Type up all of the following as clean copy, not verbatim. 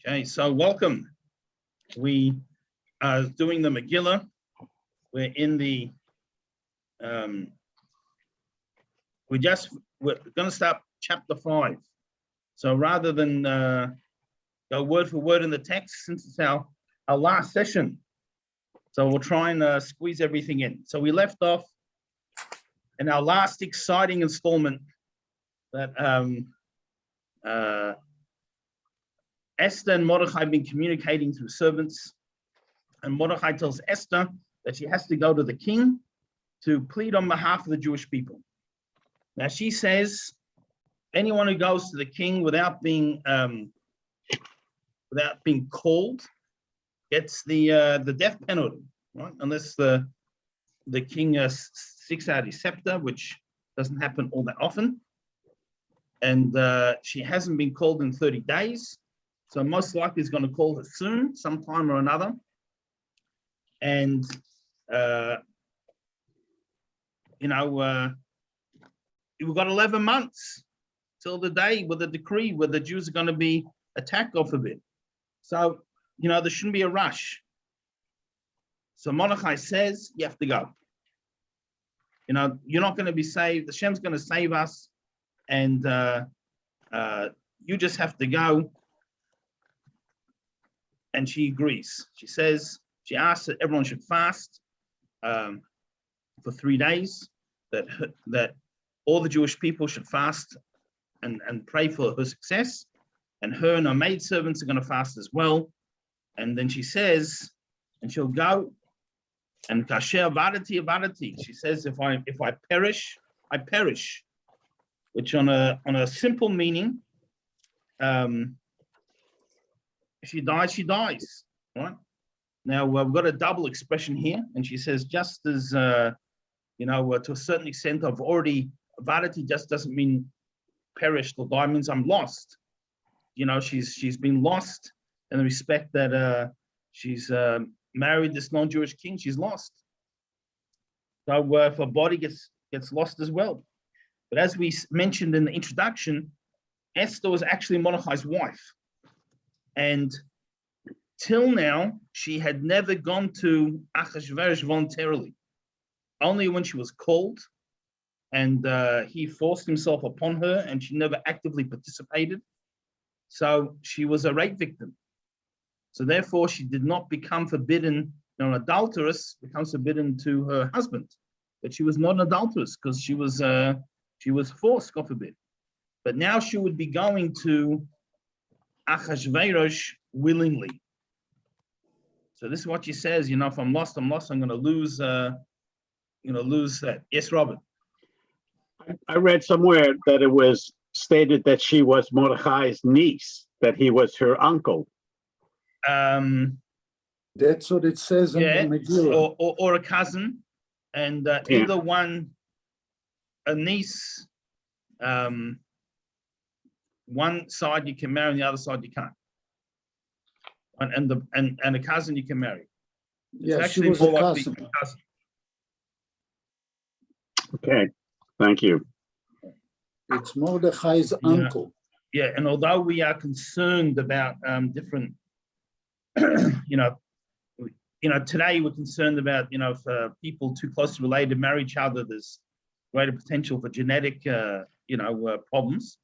Okay, so welcome. We are doing the Megillah. We're in the, we're going to start chapter 5. So rather than go word for word in the text, since it's our last session, so we'll try and squeeze everything in. So we left off in our last exciting installment that Esther and Mordechai have been communicating through servants, and Mordechai tells Esther that she has to go to the king to plead on behalf of the Jewish people. Now she says anyone who goes to the king without being called gets the death penalty, right? Unless the king sticks out his scepter, which doesn't happen all that often. And she hasn't been called in 30 days. So most likely he's going to call her soon, sometime or another. And, we've got 11 months till the day with the decree where the Jews are going to be attacked, God forbid. So, there shouldn't be a rush. So Mordechai says, you have to go. You're not going to be saved. Hashem's going to save us. And you just have to go. And she agrees. She asks that everyone should fast for 3 days, that all the Jewish people should fast and pray for her success. And her and her maidservants are going to fast as well. And then she says, and she'll go, and kasher avadati avadati. She says, if I perish, I perish. Which on a simple meaning, if she dies, she dies, right? Now, we've got a double expression here, and she says, just as, to a certain extent, I've already, avadati just doesn't mean perished or die, means I'm lost. She's been lost in the respect that she's married this non-Jewish king, she's lost. So if her body gets lost as well. But as we mentioned in the introduction, Esther was actually Mordechai's wife. And till now, she had never gone to Achashverosh voluntarily. Only when she was called, and he forced himself upon her, and she never actively participated. So she was a rape victim. So therefore, she did not become forbidden. An adulteress becomes forbidden to her husband. But she was not an adulteress because she was forced, God forbid. But now she would be going to Achashverosh willingly. So this is what she says, if I'm lost, I'm lost. I'm going to lose that. Yes, Robert. I read somewhere that it was stated that she was Mordechai's niece, that he was her uncle. That's what it says in the Megillah. Or a cousin, and either one, a niece, one side you can marry, and the other side you can't. And a cousin you can marry. Yeah, she was a cousin. Okay, thank you. It's Mordechai's uncle. Yeah, and although we are concerned about different, today we're concerned about, if people too closely related marry each other, there's greater potential for genetic, problems.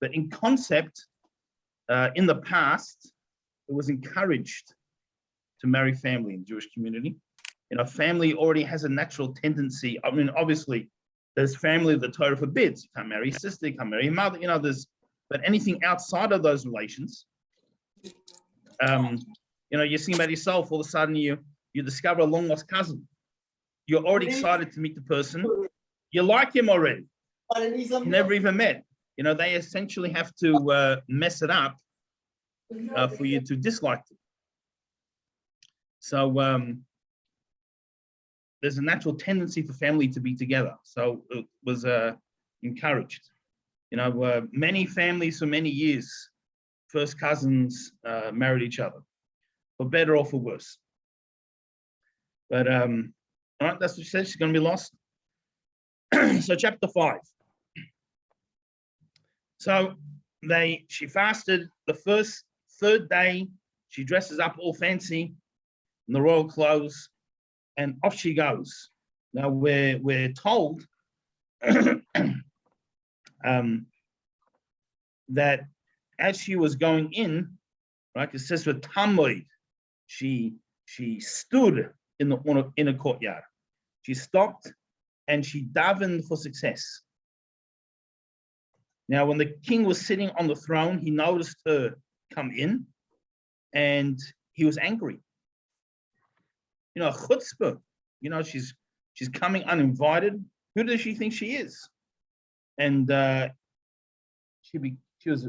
But in concept, in the past, it was encouraged to marry family in the Jewish community. Family already has a natural tendency. I mean, obviously, there's family the Torah forbids. You can't marry a sister, you can't marry a mother, but anything outside of those relations, you're thinking about yourself, all of a sudden you discover a long lost cousin. You're already excited to meet the person. You like him already. You never even met. They essentially have to mess it up for you to dislike them. So there's a natural tendency for family to be together. So it was encouraged. Many families for many years, first cousins married each other, for better or for worse. But all right, that's what she said. She's going to be lost. So chapter 5. So she fasted the first third day, she dresses up all fancy in the royal clothes, and off she goes. Now we're told that as she was going in, right, it says with Tamoid, she stood in the inner courtyard. She stopped and she davened for success. Now, when the king was sitting on the throne, he noticed her come in, and he was angry. Chutzpah. She's coming uninvited. Who does she think she is? And she was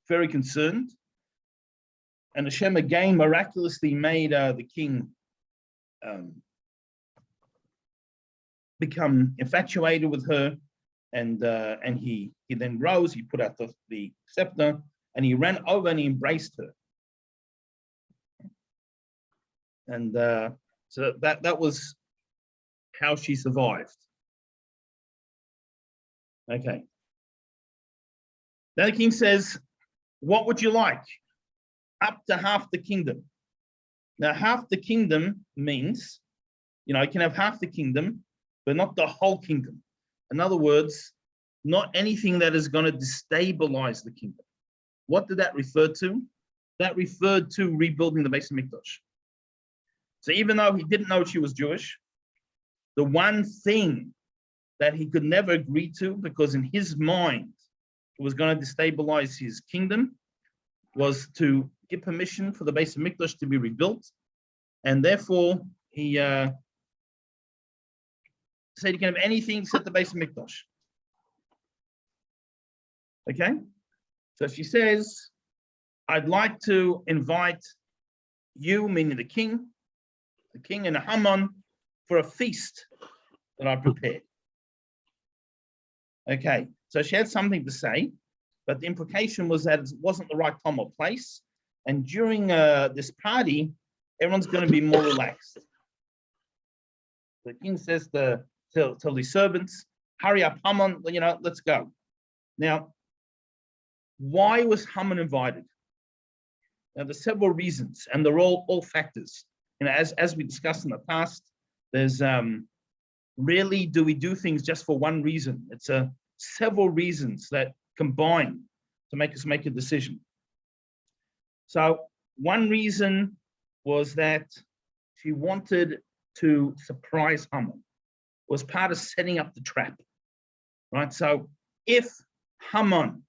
very concerned. And Hashem again miraculously made the king become infatuated with her, and he then rose. He put out the scepter, and he ran over and he embraced her. And so that was how she survived. Okay. Then the king says, "What would you like?" Up to half the kingdom. Now, half the kingdom means, you can have half the kingdom, but not the whole kingdom. In other words, not anything that is going to destabilize the kingdom. What did that refer to? That referred to rebuilding the Beis Hamikdash. So even though he didn't know she was Jewish, the one thing that he could never agree to, because in his mind it was going to destabilize his kingdom, was to give permission for the Beis Hamikdash to be rebuilt, and therefore he said you can have anything except the Beis Hamikdash. Okay, so she says, "I'd like to invite you," meaning the king and Haman, for a feast that I prepared. Okay, so she had something to say, but the implication was that it wasn't the right time or place. And during this party, everyone's going to be more relaxed. The king says to tell the servants, "Hurry up, Haman, let's go." Now, why was Haman invited? Now, there's several reasons, and they're all factors. As we discussed in the past, there's rarely do we do things just for one reason. It's several reasons that combine to make us make a decision. So one reason was that she wanted to surprise Haman. It was part of setting up the trap, right? So if Haman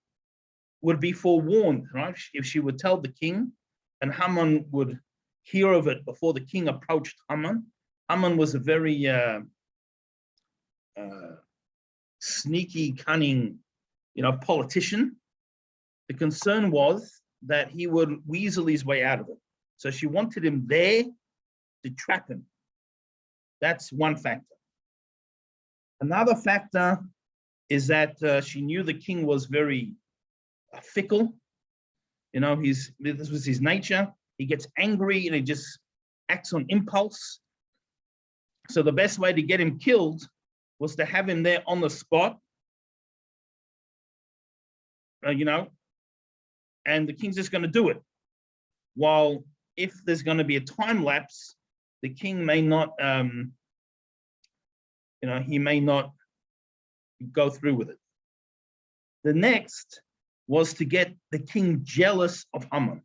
would be forewarned, right? If she would tell the king, and Haman would hear of it before the king approached Haman. Haman was a very sneaky, cunning, politician. The concern was that he would weasel his way out of it. So she wanted him there to trap him. That's one factor. Another factor is that she knew the king was very fickle. This was his nature. He gets angry and he just acts on impulse. So the best way to get him killed was to have him there on the spot, and the king's just going to do it. While if there's going to be a time lapse, the king may not, he may not go through with it. The next was to get the king jealous of Haman.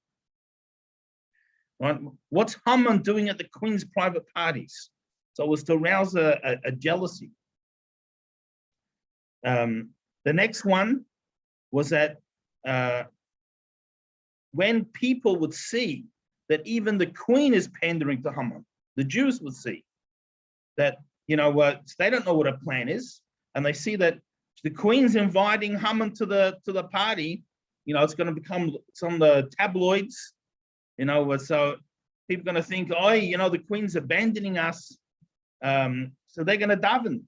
Right? What's Haman doing at the queen's private parties? So it was to arouse a jealousy. The next one was that when people would see that even the queen is pandering to Haman, the Jews would see that, they don't know what her plan is, and they see that the queen's inviting Haman to the party, it's going to become some of the tabloids, so people are going to think, the queen's abandoning us, so they're going to daven.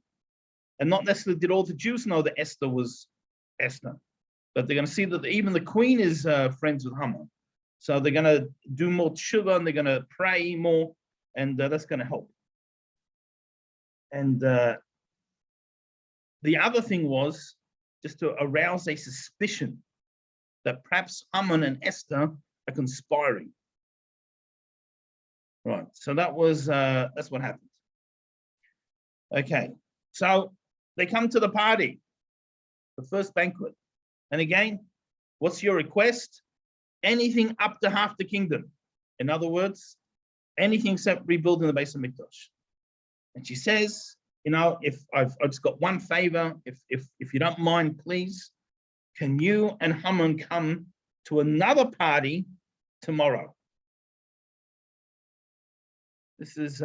And not necessarily did all the Jews know that Esther was Esther, but they're going to see that even the queen is friends with Haman. So they're going to do more tshuva, and they're going to pray more, and that's going to help. And the other thing was just to arouse a suspicion that perhaps Haman and Esther are conspiring. Right, so that's what happened. Okay, so they come to the party, the first banquet. And again, what's your request? Anything up to half the kingdom. In other words, anything except rebuilding the base of Mikdash. And she says, if I've just got one favor, if you don't mind, please, can you and Haman come to another party tomorrow? This is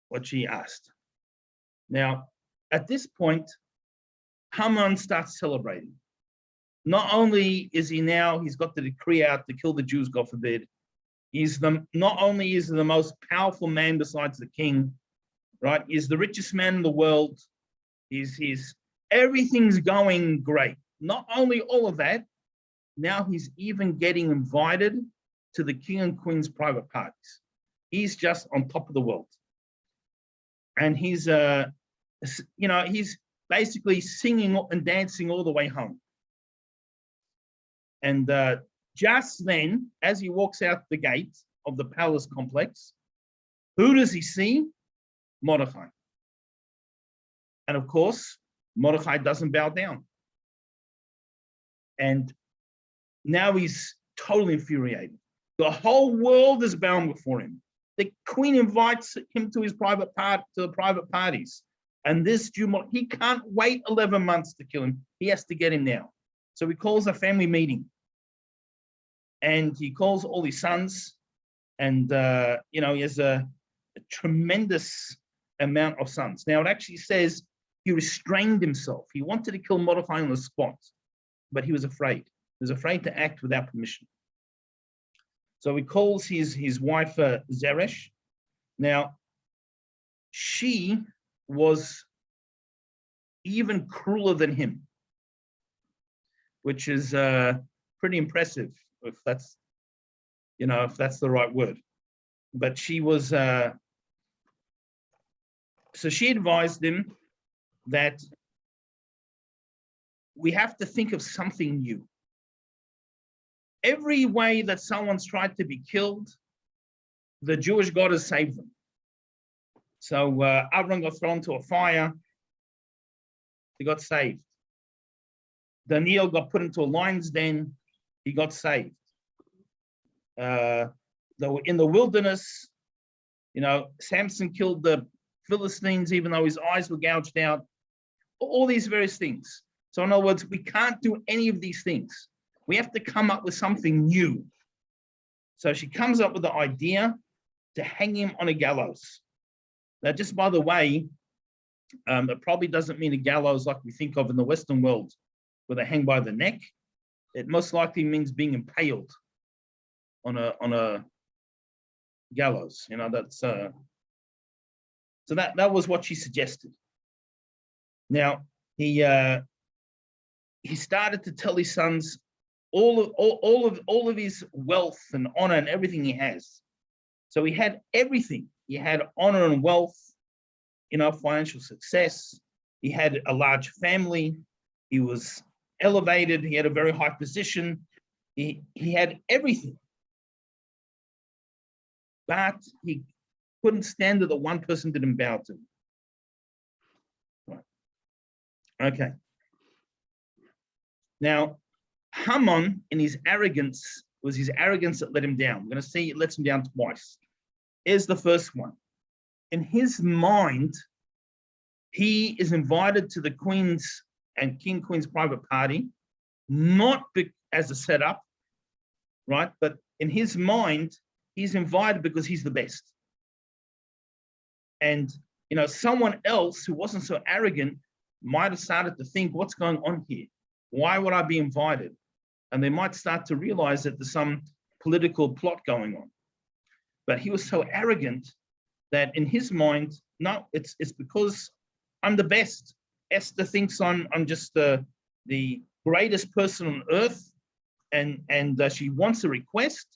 what she asked. Now, at this point, Haman starts celebrating. Not only is he's got the decree out to kill the Jews, God forbid. Not only is he the most powerful man besides the king, right? He's the richest man in the world. Everything's going great. Not only all of that, now he's even getting invited to the king and queen's private parties. He's just on top of the world. And he's basically singing and dancing all the way home. And just then, as he walks out the gate of the palace complex, who does he see? Mordechai. And of course, Mordechai doesn't bow down. And now he's totally infuriated. The whole world is bound before him. The queen invites him to the private parties. And this Jew, he can't wait 11 months to kill him. He has to get him now. So he calls a family meeting. And he calls all his sons. And, he has a tremendous amount of sons. Now, it actually says he restrained himself. He wanted to kill Mordechai on the spot, but he was afraid. He was afraid to act without permission. So he calls his wife Zeresh. Now, she was even crueler than him, which is pretty impressive, if that's the right word. But she was, so she advised him that we have to think of something new. Every way that someone's tried to be killed, the Jewish God has saved them. So Avram got thrown to a fire. He got saved. Daniel got put into a lion's den. He got saved. They were in the wilderness. Samson killed the Philistines, even though his eyes were gouged out. All these various things. So in other words, we can't do any of these things. We have to come up with something new. So she comes up with the idea to hang him on a gallows. Now, just by the way, it probably doesn't mean a gallows like we think of in the Western world, where they hang by the neck. It most likely means being impaled on a gallows. That's so that was what she suggested. Now he started to tell his sons all of his wealth and honor and everything he has. So he had everything. He had honor and wealth, financial success. He had a large family. He was elevated. He had a very high position. He had everything. But he couldn't stand that one person didn't bow to him. Right. Okay. Now, Haman, in his arrogance, was his arrogance that let him down. We're going to see it lets him down twice. Here's the first one. In his mind, he is invited to the Queen's and King Queen's private party, not as a setup, right? But in his mind, he's invited because he's the best. And, someone else who wasn't so arrogant might have started to think, what's going on here? Why would I be invited? And they might start to realize that there's some political plot going on. But he was so arrogant that in his mind, no, it's because I'm the best. Esther thinks I'm just the greatest person on earth, and she wants a request,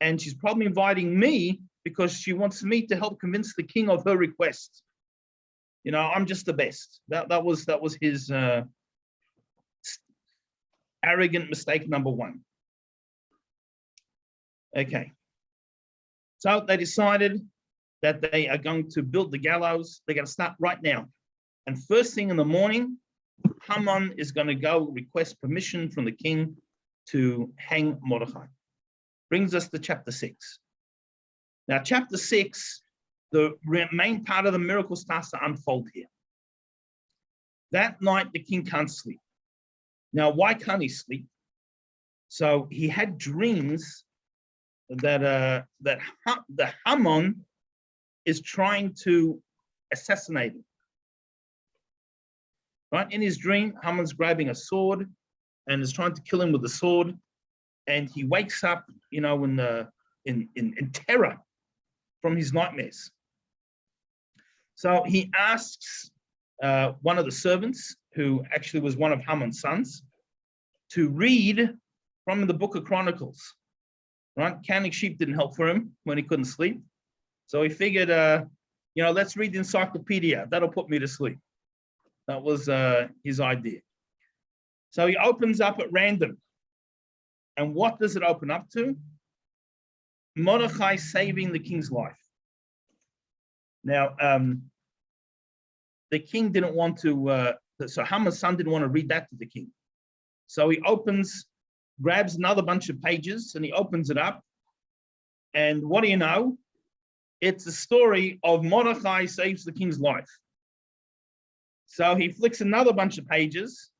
and she's probably inviting me because she wants me to help convince the king of her request. I'm just the best. That was his arrogant mistake number one. Okay. So they decided that they are going to build the gallows. They're going to start right now. And first thing in the morning, Haman is going to go request permission from the king to hang Mordechai. Brings us to chapter 6. Now, chapter 6, the main part of the miracle starts to unfold here. That night, the king can't sleep. Now, why can't he sleep? So he had dreams that the Haman is trying to assassinate him. Right? In his dream, Haman's grabbing a sword and is trying to kill him with the sword. And he wakes up, in terror from his nightmares. So he asks one of the servants, who actually was one of Haman's sons, to read from the book of Chronicles. Right? Counting sheep didn't help for him when he couldn't sleep. So he figured, let's read the encyclopedia. That'll put me to sleep. That was his idea. So he opens up at random. And what does it open up to? Mordechai saving the king's life. Now, the king didn't want to, so Haman's son didn't want to read that to the king. So he grabs another bunch of pages and he opens it up. And what do you know? It's the story of Mordechai saves the king's life. So he flicks another bunch of pages,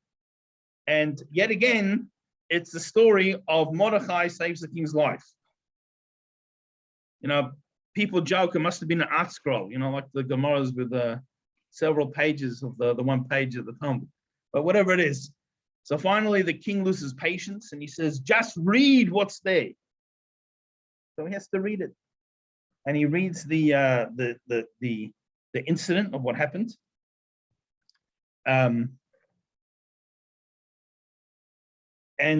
and yet again, it's the story of Mordechai saves the king's life. People joke it must have been an art scroll, like the Gemaras with several pages of the one page at the Talmud, but whatever it is. So finally, the king loses patience, and he says, "Just read what's there." So he has to read it, and he reads the incident of what happened. And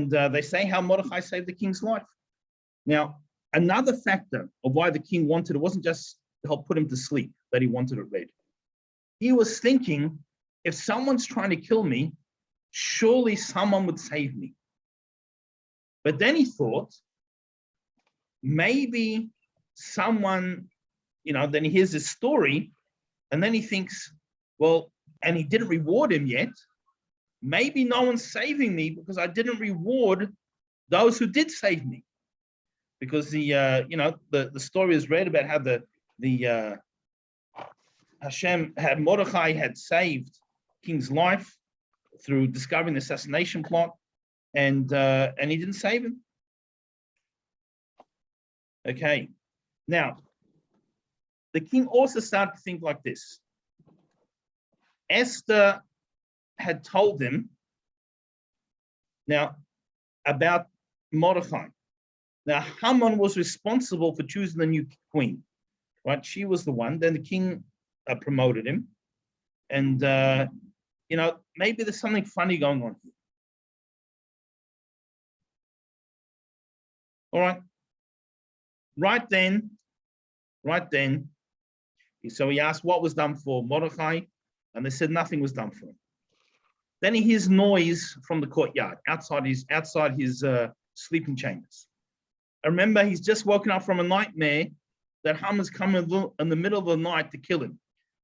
they say how Mordechai saved the king's life. Now, another factor of why the king wanted it wasn't just to help put him to sleep, that he wanted it read. He was thinking, if someone's trying to kill me, surely someone would save me. But then he thought, maybe someone, then he hears this story, and then he thinks, well, and he didn't reward him yet. Maybe no one's saving me because I didn't reward those who did save me. Because the story is read about how the Mordechai had saved king's life through discovering the assassination plot, and he didn't save him. Okay, now the king also started to think like this. Esther had told him now about Mordechai. Now, Haman was responsible for choosing the new queen, right? She was the one. Then the king promoted him. And, maybe there's something funny going on here. All right. Right then, so he asked what was done for Mordechai, and they said nothing was done for him. Then he hears noise from the courtyard outside his sleeping chambers. I remember he's just woken up from a nightmare that Haman's coming in the middle of the night to kill him.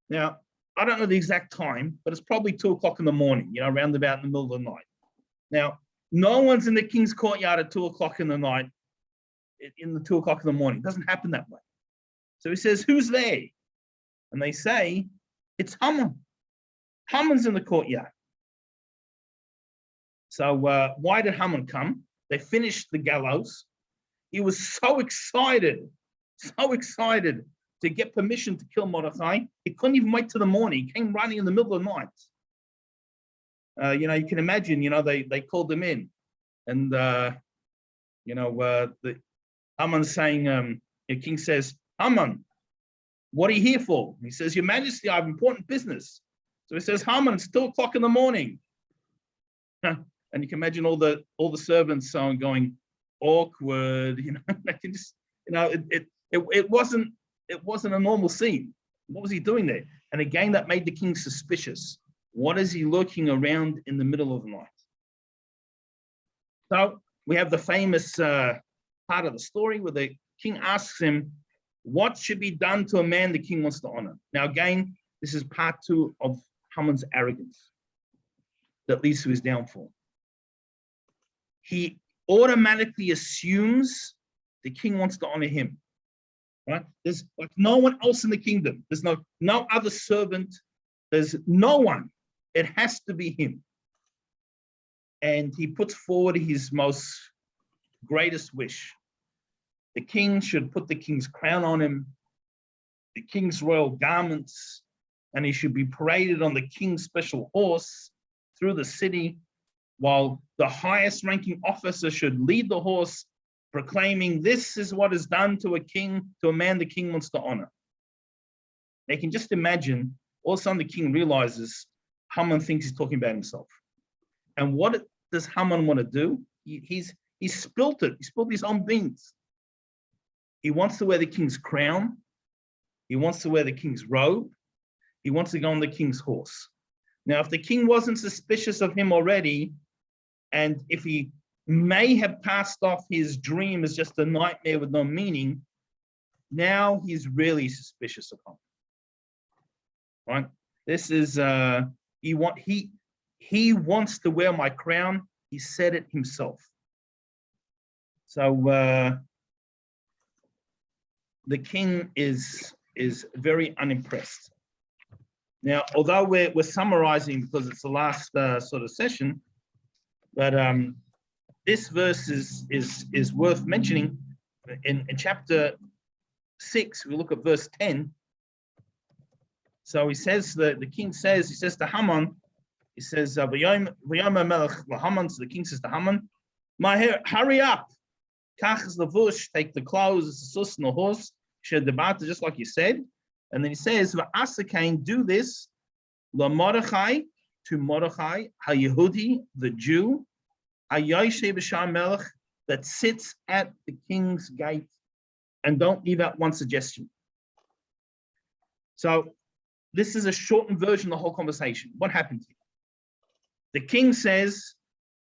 Now, I don't know the exact time, but it's probably 2 o'clock in the morning, around about in the middle of the night. Now, no one's in the king's courtyard at 2 o'clock in the night, in the 2 o'clock in the morning. It doesn't happen that way. So he says, who's there? And they say, it's Haman. Haman's in the courtyard. So why did Haman come? They finished the gallows. He was so excited to get permission to kill Mordechai. He couldn't even wait till the morning. He came running in the middle of the night. You can imagine, they called him in. And, Haman's saying, the king says, Haman, what are you here for? He says, Your Majesty, I have important business. So he says, Haman, it's 2 o'clock in the morning. And you can imagine all the servants going awkward. I can just, it wasn't a normal scene. What was he doing there? And again, that made the king suspicious. What is he lurking around in the middle of the night? So we have the famous part of the story where the king asks him, what should be done to a man the king wants to honor? Now, again, this is part 2 of Haman's arrogance that leads to his downfall. He automatically assumes the king wants to honor him. Right? There's like no one else in the kingdom. There's no other servant. There's no one. It has to be him. And he puts forward his most greatest wish. The king should put the king's crown on him, the king's royal garments, and he should be paraded on the king's special horse through the city, while the highest ranking officer should lead the horse, proclaiming, this is what is done to a king, to a man the king wants to honor. They can just imagine, all of a sudden the king realizes Haman thinks he's talking about himself. And what does Haman want to do? He's spilt it. He spilled his own beans. He wants to wear the king's crown. He wants to wear the king's robe. He wants to go on the king's horse. Now, if the king wasn't suspicious of him already, and if he may have passed off his dream as just a nightmare with no meaning, now he's really suspicious of him. Right? This is he wants to wear my crown. He said it himself. So the king is very unimpressed. Now, although we're summarizing because it's the last sort of session, but this verse is worth mentioning. In chapter 6, we look at verse 10. So he says that the king says, he says to Haman, he says, Haman, so the king says to Haman, hurry up. Kach is the bush, take the clothes, the sus and the horse, shed the bata, just like you said. And then he says, V'asakain, do this, la Mordechai, to Mordechai, ha-Yehudi, the Jew, ha-Yoshe b'shar melech, that sits at the king's gate, and don't leave out one suggestion. So this is a shortened version of the whole conversation. What happened here? The king says,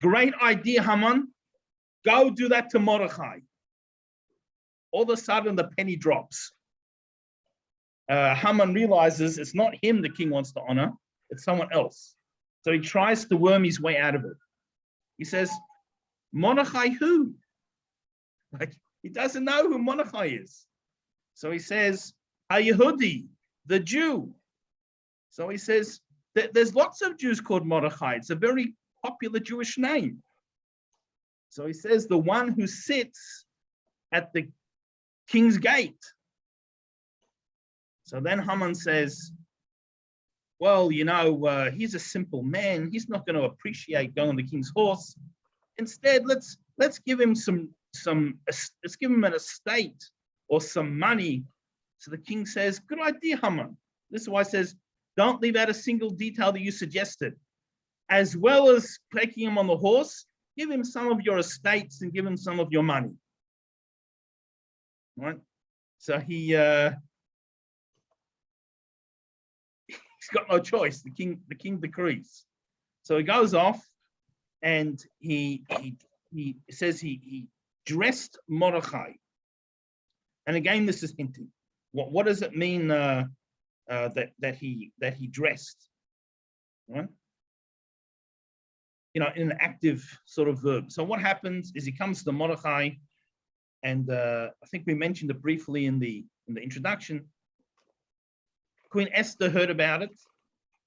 great idea, Haman, go do that to Mordechai. All of a sudden, the penny drops. Haman realizes it's not him the king wants to honor, it's someone else. So he tries to worm his way out of it. He says, Mordechai who? Like, he doesn't know who Mordechai is. So he says, ha-Yehudi, the Jew. So he says, there's lots of Jews called Mordechai. It's a very popular Jewish name. So he says, the one who sits at the king's gate. So then Haman says, well, you know, he's a simple man. He's not going to appreciate going on the king's horse. Instead, let's give him let's give him an estate or some money. So the king says, good idea, Haman. This is why it says, don't leave out a single detail that you suggested. As well as taking him on the horse, give him some of your estates and give him some of your money. Right? So he's got no choice. The king decrees. So he goes off, and he says he dressed Mordechai. And again, this is hinting. What does it mean that he dressed? Right? You know, in an active sort of verb. So what happens is he comes to Mordechai, and I think we mentioned it briefly in the introduction. Queen Esther heard about it,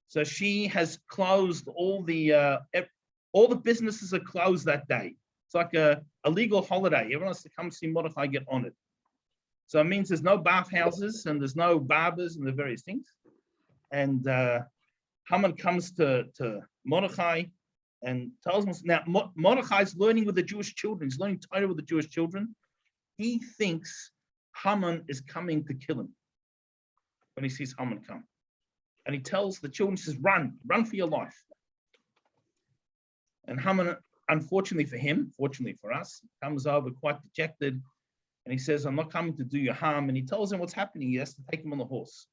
so she has closed all the businesses are closed that day. It's like a legal holiday. Everyone has to come see Mordechai get honored. So it means there's no bathhouses and there's no barbers and the various things. And Haman comes to Mordechai and tells him, now Mordechai's learning with the Jewish children. He's learning Torah with the Jewish children. He thinks Haman is coming to kill him when he sees Haman come. And he tells the children, he says, run for your life. And Haman, unfortunately for him, fortunately for us, comes over quite dejected. And he says, I'm not coming to do you harm. And he tells him what's happening. He has to take him on the horse.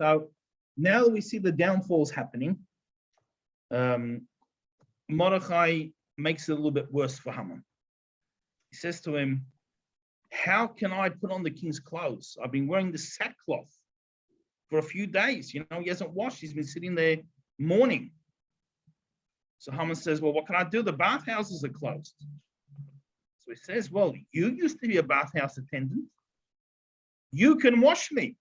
So now that we see the downfalls happening, Mordechai makes it a little bit worse for Haman. He says to him, how can I put on the king's clothes? I've been wearing the sackcloth for a few days. You know, he hasn't washed. He's been sitting there mourning. So Haman says, well, what can I do? The bathhouses are closed. So he says, well, you used to be a bathhouse attendant. You can wash me.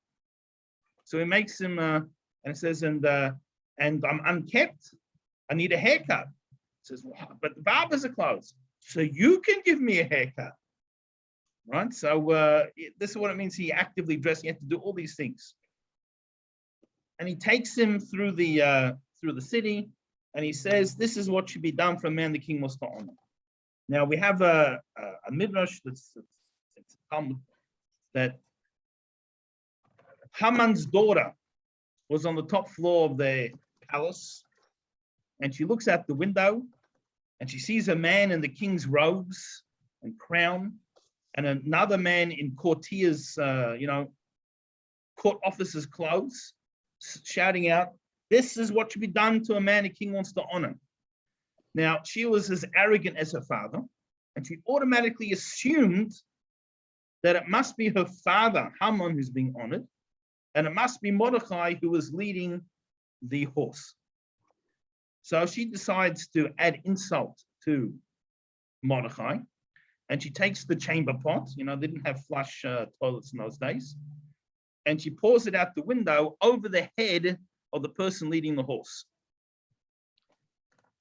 So he makes him, and it says, and I'm unkept. I need a haircut. He says, well, but the barbers are closed. So you can give me a haircut. Right? So this is what it means. He actively dressed. He had to do all these things. And he takes him through the city, and he says, this is what should be done for a man the king wants to honor. Now we have a midrash that's that Haman's daughter was on the top floor of the palace, and she looks out the window, and she sees a man in the king's robes and crown, and another man in courtier's, court officer's clothes, shouting out, this is what should be done to a man a king wants to honor. Now, she was as arrogant as her father, and she automatically assumed that it must be her father, Haman, who's being honored, and it must be Mordechai who was leading the horse. So she decides to add insult to Mordechai, and she takes the chamber pot, they didn't have flush toilets in those days, and she pours it out the window over the head of the person leading the horse.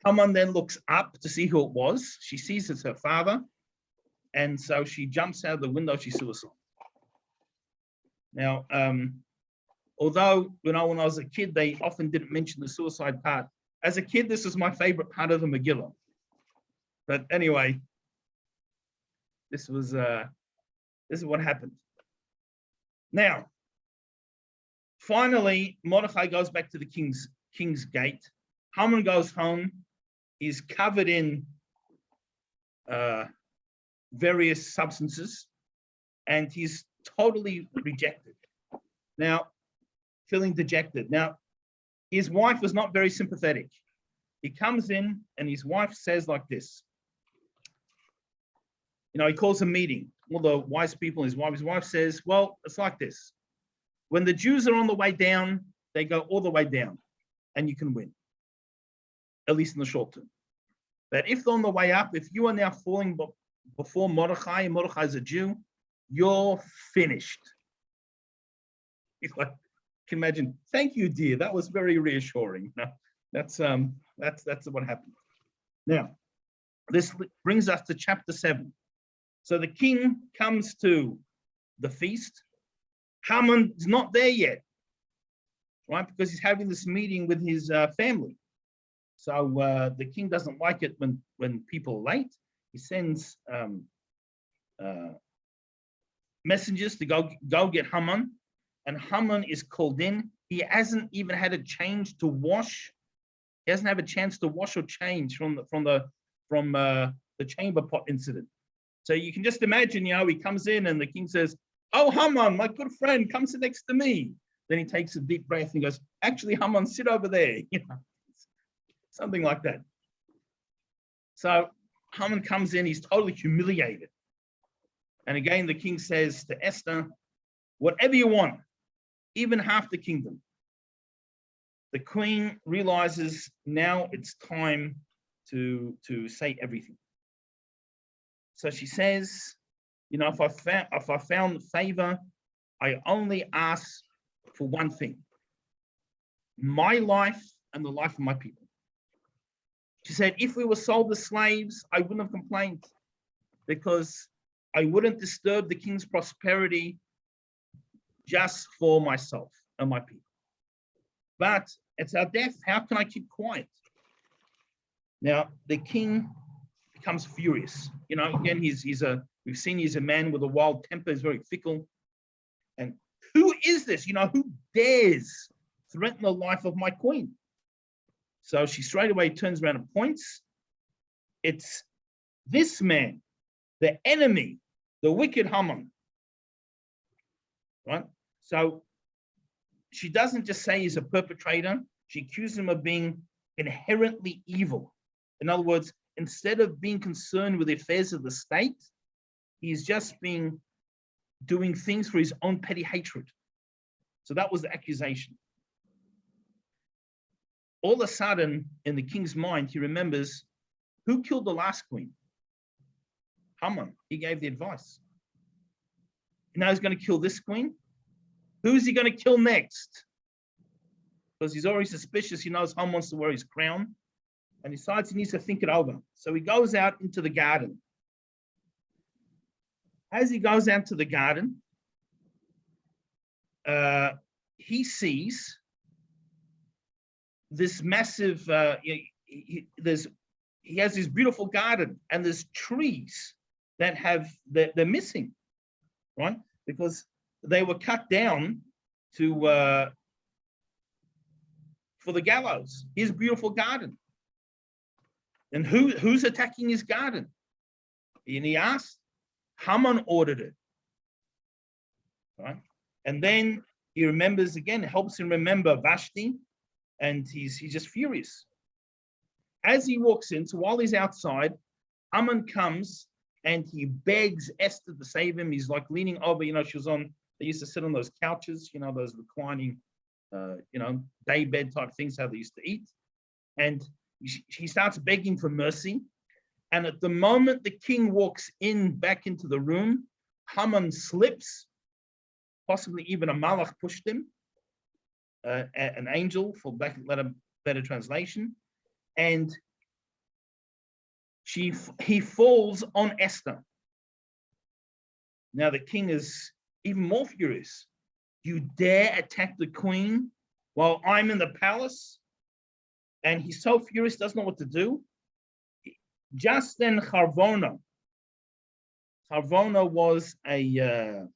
Haman then looks up to see who it was. She sees it's her father, and so she jumps out of the window. She's suicidal. Now, although when I was a kid, they often didn't mention the suicide part. As a kid, this was my favorite part of the Megillah. But anyway, this is what happened. Now, finally, Mordechai goes back to the king's gate. Haman goes home. He's covered in various substances, and he's totally rejected. Now, feeling dejected. Now, his wife was not very sympathetic. He comes in, and his wife says like this. He calls a meeting. All the wise people, his wife says, well, it's like this. When the Jews are on the way down, they go all the way down, and you can win, at least in the short term. But if they're on the way up, if you are now falling before Mordechai, and Mordechai is a Jew, you're finished. He's like, can imagine, thank you, dear. That was very reassuring. No, that's what happened. Now, this brings us to chapter 7. So the king comes to the feast. Haman is not there yet, right? Because he's having this meeting with his family. So the king doesn't like it when people are late. He sends messengers to go get Haman, and Haman is called in. He hasn't even had a change to wash. He hasn't had a chance to wash or change from the chamber pot incident. So you can just imagine, he comes in and the king says, oh, Haman, my good friend, come sit next to me. Then he takes a deep breath and goes, actually, Haman, sit over there. Something like that. So Haman comes in, he's totally humiliated. And again, the king says to Esther, whatever you want, even half the kingdom. The queen realizes now it's time to say everything. So she says, if I found favor, I only ask for one thing: my life and the life of my people. She said, if we were sold as slaves, I wouldn't have complained, because I wouldn't disturb the king's prosperity just for myself and my people. But it's our death. How can I keep quiet? Now, the king becomes furious. Again, we've seen he's a man with a wild temper. He's very fickle. And who is this? Who dares threaten the life of my queen? So she straight away turns around and points. It's this man, the enemy, the wicked Haman. Right? So she doesn't just say he's a perpetrator, she accuses him of being inherently evil. In other words, instead of being concerned with the affairs of the state, he's just doing things for his own petty hatred. So that was the accusation. All of a sudden, in the king's mind, he remembers who killed the last queen? Haman. He gave the advice. Now he's going to kill this queen. Who's he going to kill next? Because he's already suspicious. He knows Haman wants to wear his crown, and decides he needs to think it over. So he goes out into the garden. As he goes out to the garden, he sees this massive, he has this beautiful garden, and there's trees that they're missing, right? Because they were cut down for the gallows, his beautiful garden. And who's attacking his garden? And he asked, Haman ordered it, right? And then he remembers again, it helps him remember Vashti, and he's just furious. As he walks in, so while he's outside, Haman comes and he begs Esther to save him. He's like leaning over, they used to sit on those couches, those reclining, day bed type things, how they used to eat. And he starts begging for mercy. And at the moment the king walks back into the room, Haman slips, possibly even a malach pushed him, an angel, for better translation, and he falls on Esther. Now the king is even more furious. You dare attack the queen while I'm in the palace? And he's so furious, doesn't know what to do. Just then, Charvona was a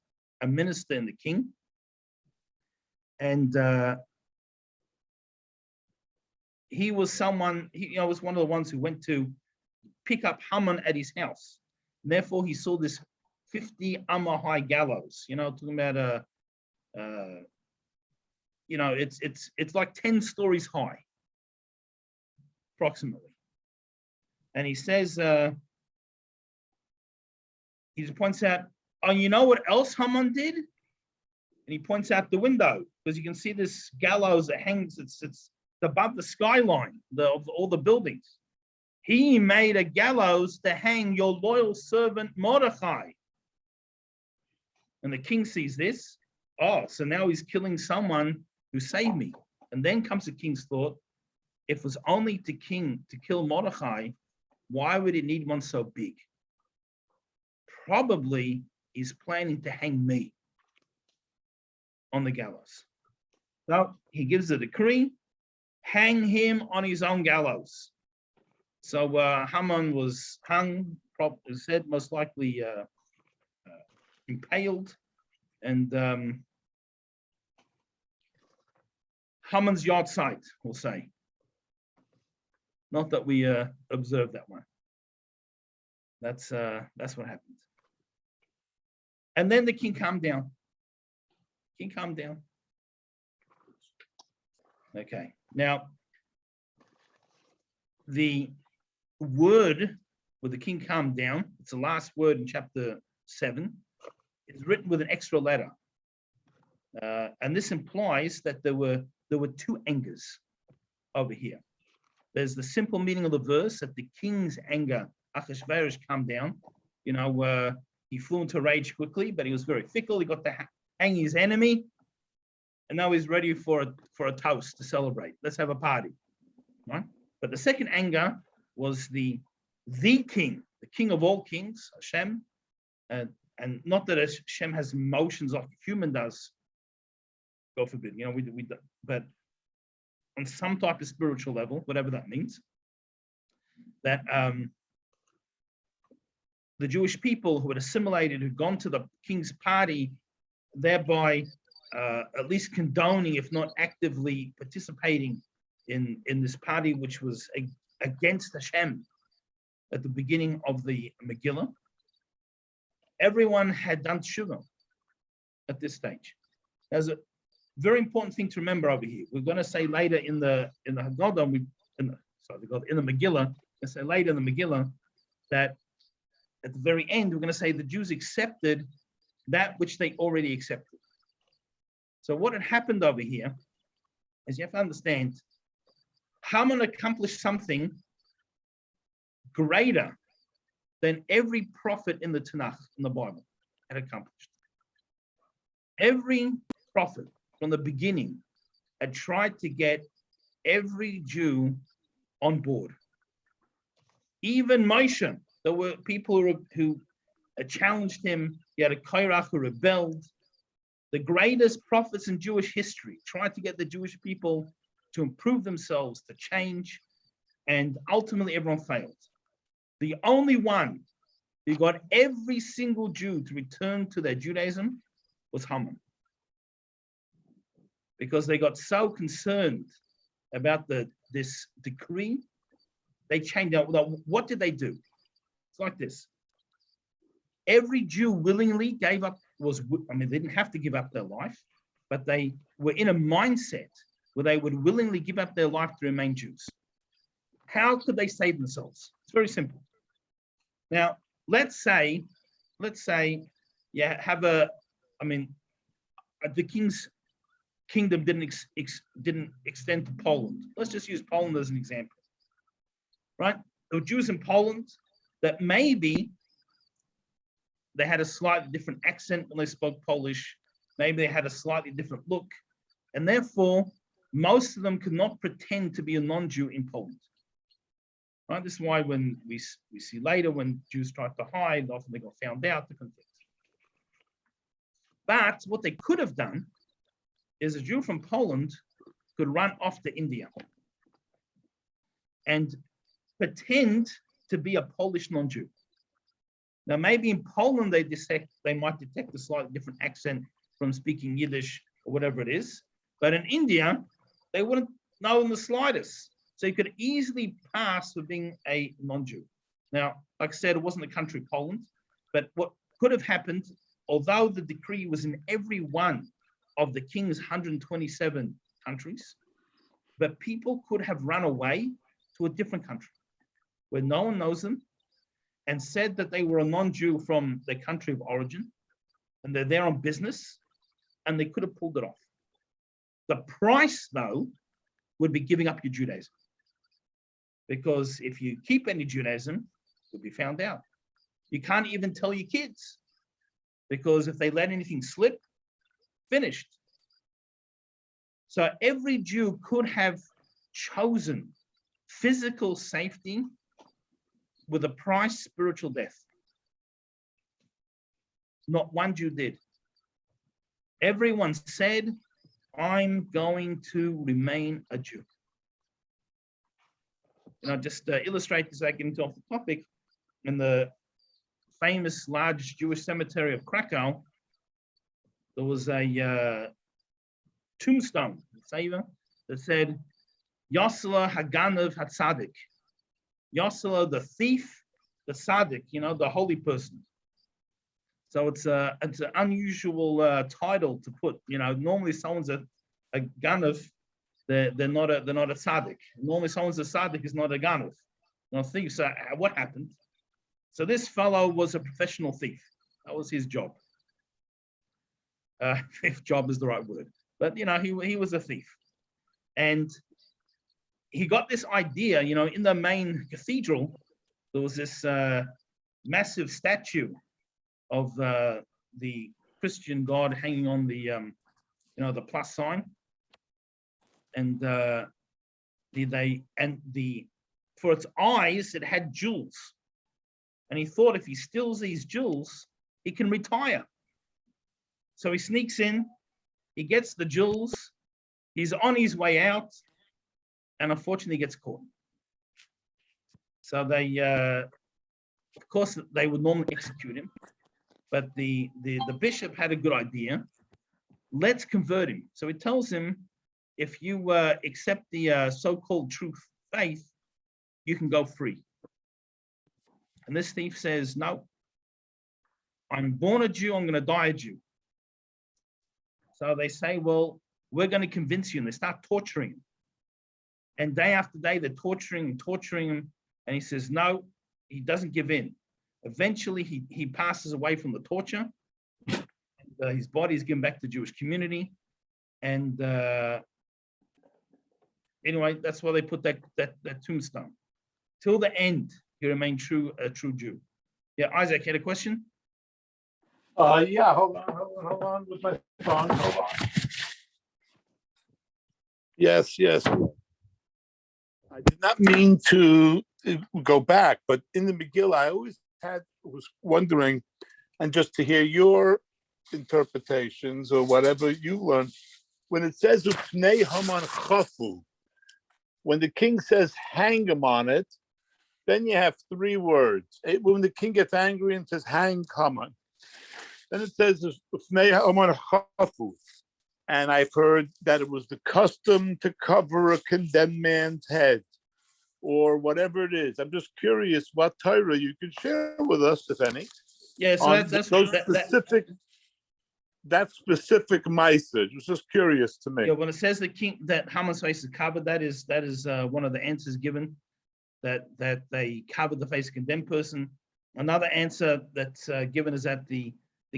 minister in the king, and he was someone. He was one of the ones who went to pick up Haman at his house. And therefore, he saw this 50 amma high gallows. Talking about it's like 10 stories high, approximately. And he says, he points out, oh, you know what else Haman did? And he points out the window, because you can see this gallows that hangs, it's above the skyline of all the buildings. He made a gallows to hang your loyal servant Mordechai. And the king sees this. Oh, so now he's killing someone who saved me. And then comes the king's thought, if it was only the king to kill Mordechai, why would it need one so big? Probably he's planning to hang me on the gallows. So he gives a decree, hang him on his own gallows. So Haman was hung, his head most likely impaled, and Haman's yard site, we'll say. Not that we observed that one. That's what happened. And then the king calmed down. Okay. Now, the word where the king calmed down, it's the last word in chapter 7. It's written with an extra letter. And this implies that there were two angers over here. There's the simple meaning of the verse that the king's anger, Achashverosh, calmed down. He flew into rage quickly, but he was very fickle. He got to hang his enemy, and now he's ready for a toast to celebrate. Let's have a party, right? But the second anger was the king, the king of all kings, Hashem, and not that Hashem has emotions like a human does. God forbid, we but on some type of spiritual level, whatever that means, that the Jewish people who had assimilated, who'd gone to the king's party, thereby at least condoning, if not actively participating in this party, which was against Hashem at the beginning of the Megillah. Everyone had done tshuva at this stage. very important thing to remember over here. We're going to say later in the Haggadah, in the Megillah, and say later in the Megillah that at the very end, we're going to say the Jews accepted that which they already accepted. So what had happened over here is you have to understand, Haman accomplished something greater than every prophet in the Tanakh, in the Bible, had accomplished. Every prophet from the beginning had tried to get every Jew on board. Even Moshe, there were people who challenged him. He had a Korach who rebelled. The greatest prophets in Jewish history tried to get the Jewish people to improve themselves, to change, and ultimately everyone failed. The only one who got every single Jew to return to their Judaism was Haman. Because they got so concerned about this decree, they changed out. What did they do? It's like this. Every Jew willingly gave up, they didn't have to give up their life, but they were in a mindset where they would willingly give up their life to remain Jews. How could they save themselves? It's very simple. Now, let's say you have the king's kingdom didn't extend to Poland. Let's just use Poland as an example, right? There were Jews in Poland that maybe they had a slightly different accent when they spoke Polish. Maybe they had a slightly different look. And therefore, most of them could not pretend to be a non-Jew in Poland. Right? This is why when we see later when Jews tried to hide, often they got found out. But what they could have done is a Jew from Poland could run off to India and pretend to be a Polish non-Jew. Now, maybe in Poland they might detect a slightly different accent from speaking Yiddish or whatever it is, but in India, they wouldn't know in the slightest. So you could easily pass for being a non-Jew. Now, like I said, it wasn't the country Poland, but what could have happened, although the decree was in every one of the king's 127 countries, but people could have run away to a different country where no one knows them and said that they were a non-Jew from their country of origin and they're there on business, and they could have pulled it off. The price, though, would be giving up your Judaism. Because if you keep any Judaism, you'll be found out. You can't even tell your kids, because if they let anything slip, finished. So every Jew could have chosen physical safety with a price, spiritual death. Not one Jew did. Everyone said, I'm going to remain a Jew. And I'll just illustrate this as I get into off the topic. In the famous large Jewish cemetery of Krakow, there was a tombstone that said, Yosela Haganav Hatzadik. Yosela, the thief, the tzaddik, the holy person. So it's an unusual title to put. Normally someone's a ganav, they're not a tzaddik. Normally someone's a tzaddik is not a ganav, not a thief. So what happened? So this fellow was a professional thief. That was his job. If job is the right word, but he was a thief, and he got this idea. In the main cathedral, there was this massive statue of the Christian God hanging on the plus sign, and for its eyes it had jewels, and he thought if he steals these jewels, he can retire. So he sneaks in, he gets the jewels, he's on his way out, and unfortunately gets caught. So they, of course, they would normally execute him, but the bishop had a good idea. Let's convert him. So he tells him, if you accept the so-called truth faith, you can go free. And this thief says, no, I'm born a Jew, I'm going to die a Jew. So they say, well, we're going to convince you. And they start torturing him. And day after day, they're torturing him. And he says, no, he doesn't give in. Eventually, he passes away from the torture. And, his body is given back to the Jewish community. And anyway, that's why they put that tombstone. Till the end, he remained a true Jew. Yeah, Isaac, had a question? Yeah, hold on with my phone. Hold on. Yes. I did not mean to go back, but in the Megillah, I always was wondering, and just to hear your interpretations or whatever you learned, when it says "Upnei Haman chafu," when the king says "hang him on it," then you have three words. When the king gets angry and says "hang Haman," then it says "Upnei Haman chafu." And I've heard that it was the custom to cover a condemned man's head or whatever it is. I'm just curious what Torah you could share with us, if any. Yeah, so that specific message. It was just curious to me. Yeah, when it says the king that Haman's face is covered, that is one of the answers given, that they covered the face of a condemned person. Another answer that's given is that the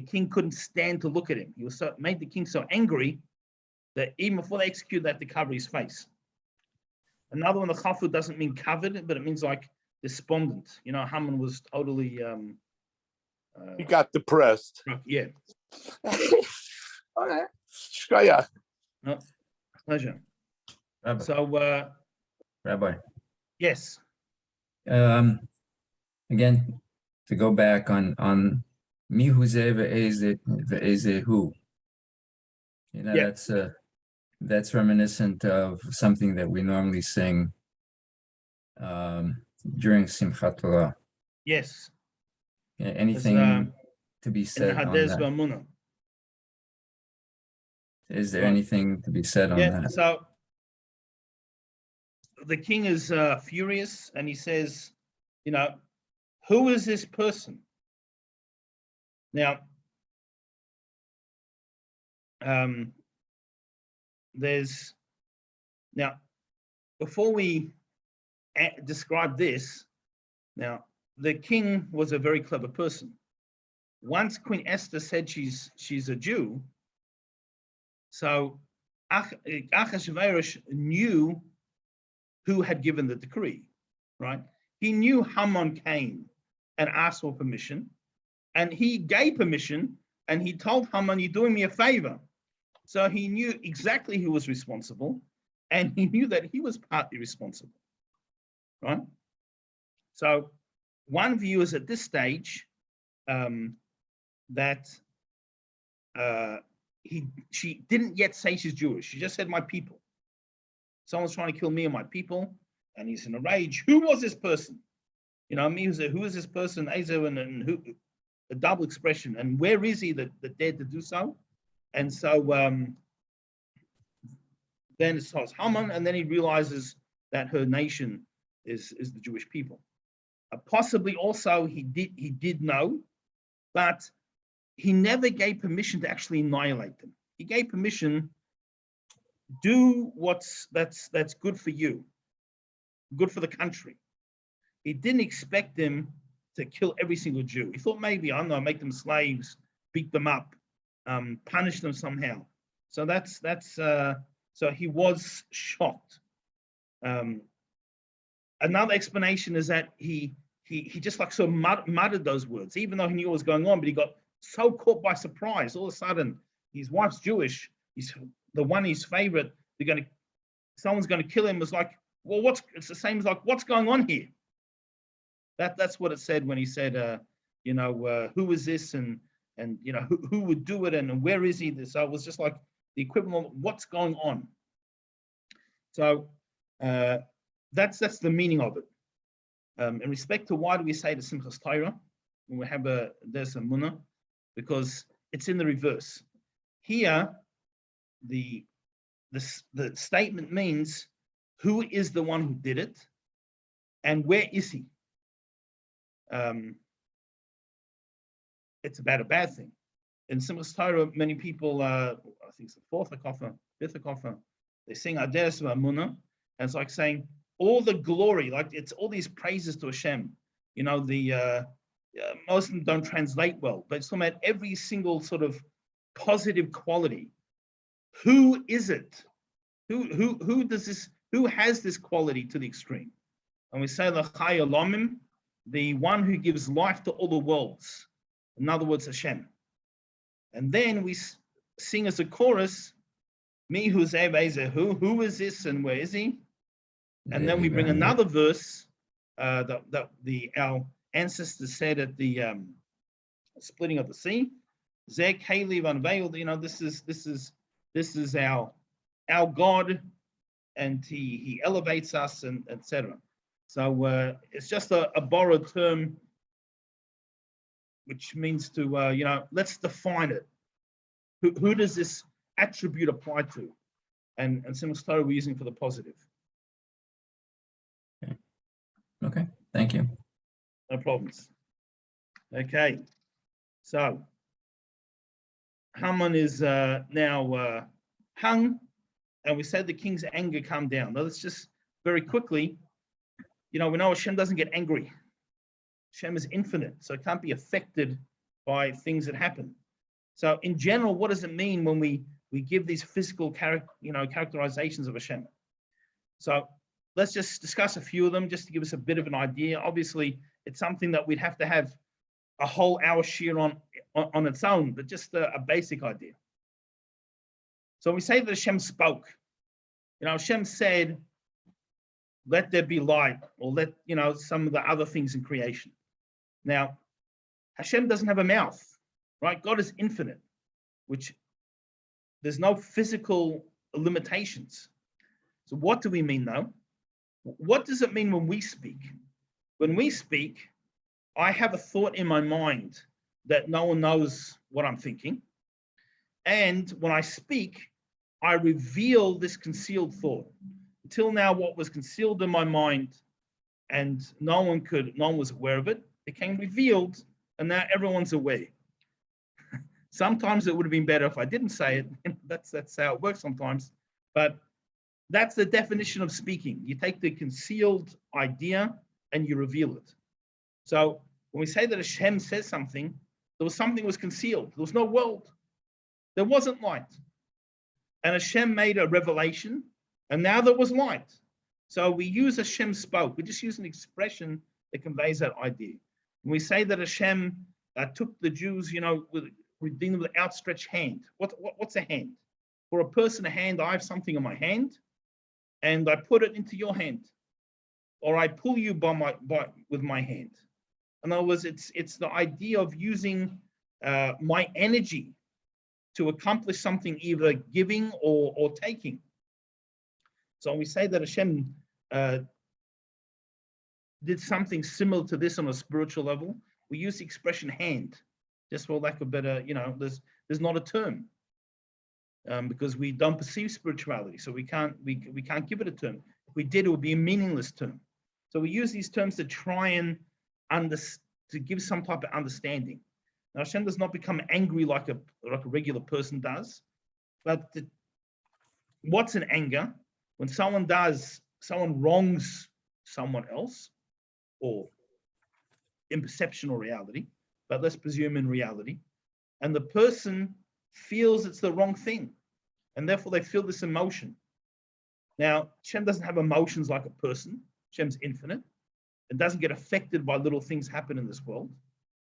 king couldn't stand to look at him. He made the king so angry that even before they executed that, to cover his face. Another one, the chafu doesn't mean covered, but it means like despondent. You know, Haman was totally. He got depressed. Yeah. Okay. Shkaya. No, pleasure. Rabbi. So, Rabbi. Yes. Again, to go back on mihu ze ve'eze hu. You know, yeah. That's reminiscent of something that we normally sing during Simchat Torah. Yes. Yeah, anything to be said on that? Is there anything to be said on that? So the king is furious, and he says, you know, who is this person? Now, before we describe this, now the king was a very clever person. Once Queen Esther said she's a Jew, so Achashverosh knew who had given the decree, right? He knew Haman came and asked for permission, and he gave permission, and he told Haman, "You're doing me a favor." So he knew exactly who was responsible, and he knew that he was partly responsible, right? So one view is at this stage that she didn't yet say she's Jewish. She just said, "My people." Someone's trying to kill me and my people, and he's in a rage. Who was this person? You know, me who is this person? Ezo and who? A double expression. And where is he that dared to do so? And so then it starts Haman, and then he realizes that her nation is the Jewish people. Possibly also he did know, but he never gave permission to actually annihilate them. He gave permission, do that's good for you, good for the country. He didn't expect them to kill every single Jew. He thought maybe, I don't know, make them slaves, beat them up, punish them somehow. So so he was shocked. Another explanation is that he just like sort of muttered those words, even though he knew what was going on, but he got so caught by surprise. All of a sudden, his wife's Jewish. He's the one his favorite. Someone's going to kill him. Was like, well, it's the same as like, what's going on here? That's what it said when he said, who is this, and you know who would do it, and where is he? So it was just like the equivalent of what's going on. So that's the meaning of it. In respect to why do we say the Simchas Torah when we have there's a munah, because it's in the reverse. Here, the statement means who is the one who did it, and where is he? It's about a bad thing. In Simchas Torah, many people, I think it's the fourth Hakafa, They sing Adar Muna, and it's like saying all the glory, like it's all these praises to Hashem. You know, most of them don't translate well, but it's talking about every single sort of positive quality. Who is it? Who does this? Who has this quality to the extreme? And we say the Chai Olamim, the one who gives life to all the worlds. In other words, Hashem. And then we sing as a chorus, Mi hu ze ve'ze hu. Who is this and where is he? And then we bring another verse that our ancestors said at the splitting of the sea. Ze kalev unveiled. You know, this is our God, and he elevates us, and etc. So it's just a borrowed term, which means to let's define it. Who does this attribute apply to? And similar story we're using for the positive. Okay, thank you. No problems. Okay, so Haman is now hung, and we said the king's anger calmed down. Now let's just very quickly, we know Hashem doesn't get angry. Hashem is infinite, so it can't be affected by things that happen. So in general, what does it mean when we give these physical characterizations of Hashem? So let's just discuss a few of them just to give us a bit of an idea. Obviously, it's something that we'd have to have a whole hour share on its own, but just a basic idea. So we say that Hashem spoke. Hashem said, let there be light, or let, some of the other things in creation. Now, Hashem doesn't have a mouth, right? God is infinite, which there's no physical limitations. So what do we mean though? What does it mean when we speak? When we speak, I have a thought in my mind that no one knows what I'm thinking. And when I speak, I reveal this concealed thought. Until now, what was concealed in my mind and no one was aware of it, became revealed, and now everyone's aware. Sometimes it would have been better if I didn't say it. That's how it works sometimes. But that's the definition of speaking. You take the concealed idea and you reveal it. So when we say that Hashem says something, there was something was concealed. There was no world. There wasn't light. And Hashem made a revelation, and now there was light. So we use Hashem spoke. We just use an expression that conveys that idea. When we say that Hashem took the Jews, redeemed them with an outstretched hand. What's a hand? For a person, a hand, I have something in my hand, and I put it into your hand, or I pull you with my hand. In other words, it's the idea of using my energy to accomplish something, either giving or taking. So when we say that Hashem did something similar to this on a spiritual level, we use the expression hand, just for lack of better, there's not a term because we don't perceive spirituality, so we can't give it a term. If we did, it would be a meaningless term. So we use these terms to try and to give some type of understanding. Now Hashem does not become angry like a regular person does, but what's an anger? When someone wrongs someone else, or in perception or reality, but let's presume in reality, and the person feels it's the wrong thing, and therefore they feel this emotion. Now, Hashem doesn't have emotions like a person. Hashem's infinite. It doesn't get affected by little things happen in this world.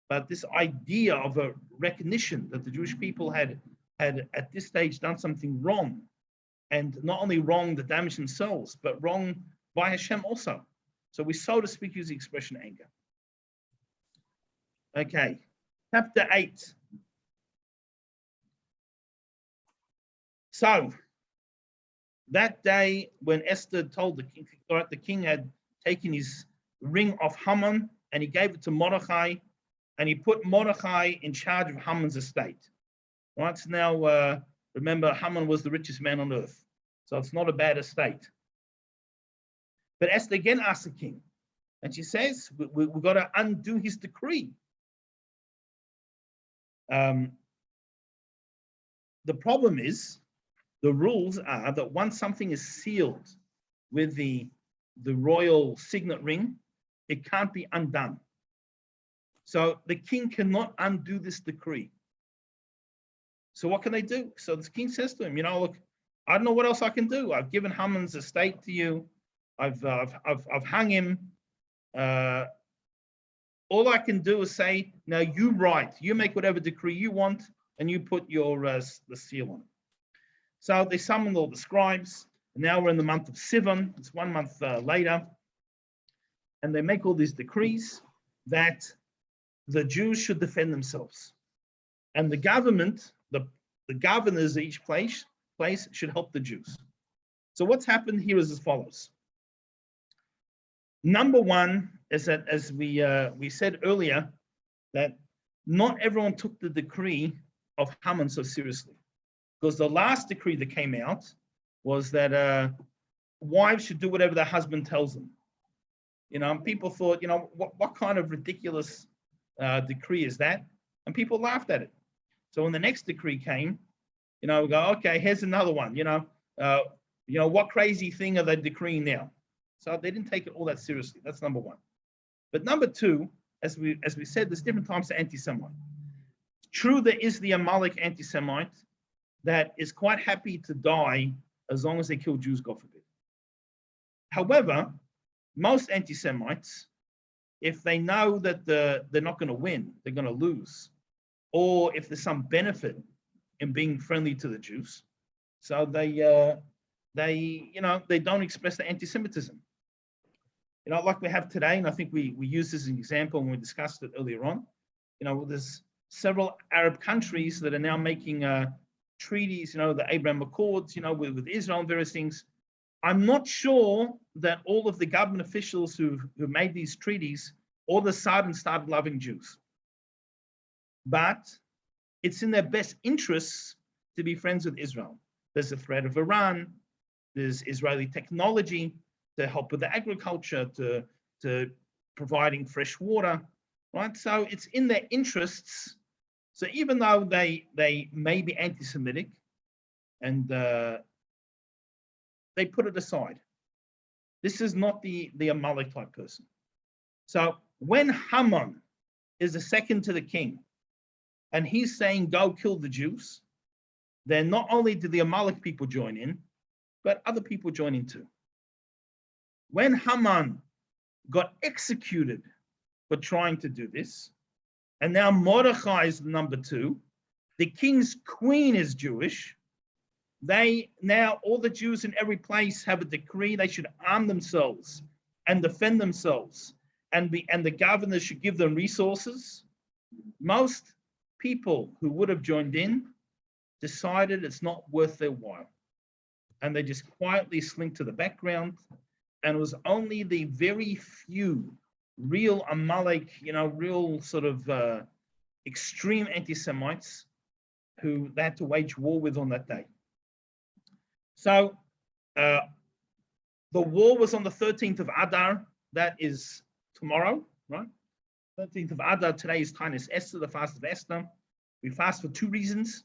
But this idea of a recognition that the Jewish people had at this stage done something wrong, and not only wrong to damage themselves, but wrong by Hashem also. So we, so to speak, use the expression anger. Okay, chapter 8. So that day when Esther told the king had taken his ring off Haman and he gave it to Mordechai, and he put Mordechai in charge of Haman's estate. Right, so now remember, Haman was the richest man on earth, so it's not a bad estate. But Esther again asked the king, and she says, we've got to undo his decree. The problem is the rules are that once something is sealed with the royal signet ring, it can't be undone. So the king cannot undo this decree. So what can they do? So the king says to him, look, I don't know what else I can do. I've given Haman's estate to you. I've hung him. All I can do is say, now you write, you make whatever decree you want, and you put your the seal on it. So they summoned all the scribes. And now we're in the month of Sivan. It's 1 month later. And they make all these decrees that the Jews should defend themselves. And the government, the governors of each place should help the Jews. So what's happened here is as follows. Number one is that, as we said earlier, that not everyone took the decree of Haman so seriously. Because the last decree that came out was that wives should do whatever their husband tells them. And people thought, what kind of ridiculous decree is that? And people laughed at it. So when the next decree came, we go, okay, here's another one. What crazy thing are they decreeing now? So they didn't take it all that seriously. That's number one. But number two, as we said, there's different types of anti-Semite. True, there is the Amalek anti-Semite that is quite happy to die as long as they kill Jews, God forbid. However, most anti-Semites, if they know that they're not going to win, they're going to lose, or if there's some benefit in being friendly to the Jews, so they don't express the anti-Semitism. Like we have today, and I think we used this as an example when we discussed it earlier on. There's several Arab countries that are now making treaties, the Abraham Accords, with Israel and various things. I'm not sure that all of the government officials who made these treaties all of a sudden started loving Jews. But it's in their best interests to be friends with Israel. There's the threat of Iran. There's Israeli technology to help with the agriculture, to providing fresh water, right? So it's in their interests. So even though they may be anti-Semitic, and they put it aside. This is not the Amalek type person. So when Haman is the second to the king, and he's saying, go kill the Jews, then not only did the Amalek people join in, but other people join in too. When Haman got executed for trying to do this, and now Mordechai is number two, the king's queen is Jewish, all the Jews in every place have a decree they should arm themselves and defend themselves, and the governors should give them resources. Most people who would have joined in decided it's not worth their while, and they just quietly slink to the background. And it was only the very few real Amalek, real sort of extreme anti-Semites who they had to wage war with on that day. So the war was on the 13th of Adar. That is tomorrow, right? 13th of Adar. Today is Tainus Esther, the fast of Esther. We fast for two reasons.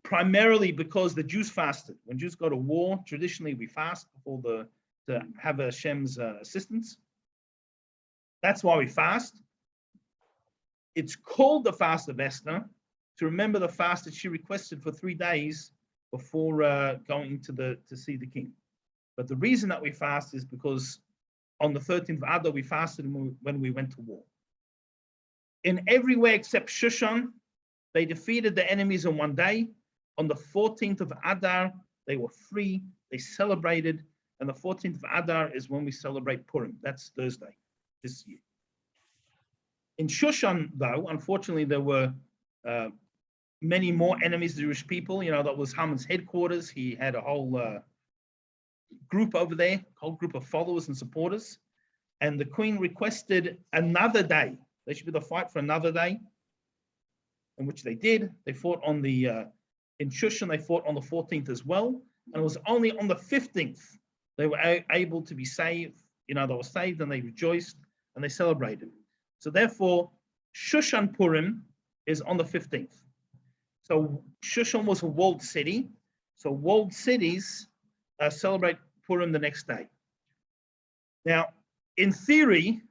Primarily because the Jews fasted. When Jews go to war, traditionally we fast before to have Hashem's assistance. That's why we fast. It's called the fast of Esther to remember the fast that she requested for 3 days before going to see the king. But the reason that we fast is because on the 13th of Adar we fasted when we went to war. In every way except Shushan, they defeated the enemies in 1 day. On the 14th of Adar, they were free. They celebrated. And the 14th of Adar is when we celebrate Purim. That's Thursday this year. In Shushan, though, unfortunately, there were many more enemies of the Jewish people. That was Haman's headquarters. He had a whole group over there, a whole group of followers and supporters. And the queen requested another day. They should be able to fight for another day, in which they did. They fought in Shushan, they fought on the 14th as well. And it was only on the 15th they were able to be saved. They were saved and they rejoiced and they celebrated. So therefore, Shushan Purim is on the 15th. So Shushan was a walled city. So walled cities celebrate Purim the next day. Now, in theory,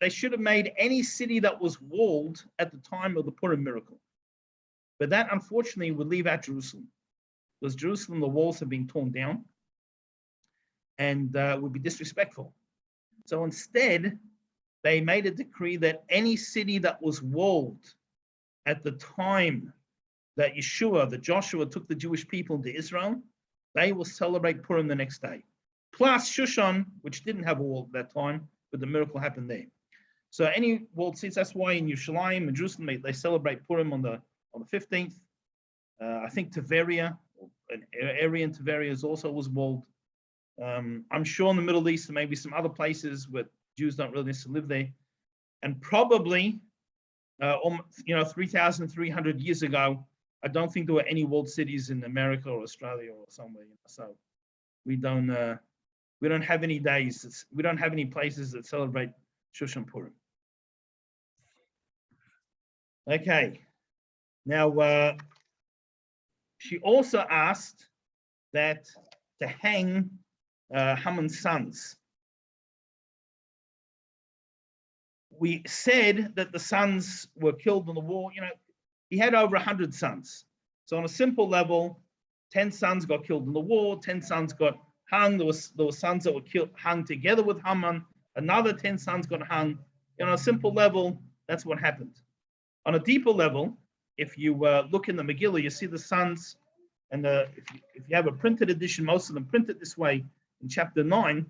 they should have made any city that was walled at the time of the Purim miracle. But that, unfortunately, would leave out Jerusalem. Because Jerusalem, the walls have been torn down and would be disrespectful. So instead, they made a decree that any city that was walled at the time that Yeshua, that Joshua took the Jewish people into Israel, they will celebrate Purim the next day. Plus Shushan, which didn't have a wall at that time, but the miracle happened there. So any walled cities, that's why in Yerushalayim and Jerusalem, they celebrate Purim on the 15th. I think Tiberia, an area in Tiberia also was walled. I'm sure in the Middle East, there may be some other places where Jews don't really necessarily live there. And probably, 3,300 years ago, I don't think there were any walled cities in America or Australia or somewhere. So we don't have any days. We don't have any places that celebrate Shushan Purim. Okay. Now, she also asked that to hang Haman's sons. We said that the sons were killed in the war. He had over 100 sons. So on a simple level, 10 sons got killed in the war, 10 sons got hung. There were sons that were hung together with Haman. Another 10 sons got hung. On a simple level, that's what happened. On a deeper level, if you look in the Megillah, you see the sons, and if you have a printed edition, most of them printed this way. In chapter 9,